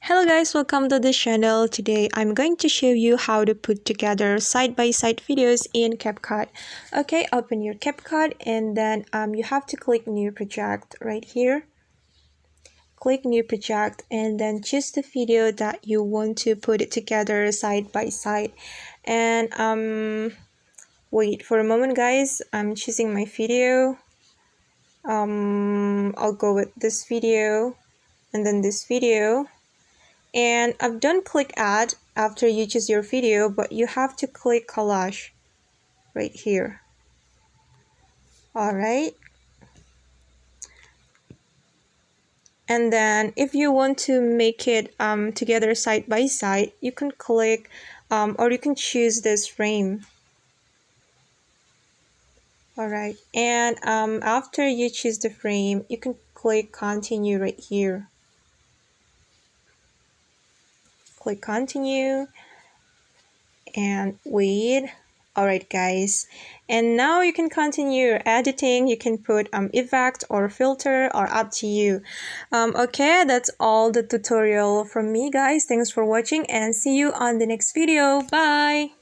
Hello guys, welcome to the channel. Today I'm going to show you how to put together side-by-side videos in CapCut. Okay, open your CapCut and then you have to click new project right here. Click new project and then choose the video that you want to put it together side by side. And wait for a moment guys, I'm choosing my video. I'll go with this video and then this video. And I've done click add after you choose your video, but you have to click collage right here. Alright. And then if you want to make it together side by side, you can click or you can choose this frame. Alright. And after you choose the frame, you can click continue right here. Click continue and wait. Alright guys, and now you can continue your editing. You can put effect or filter or up to you. Okay, that's all the tutorial from me guys. Thanks for watching and see you on the next video. Bye.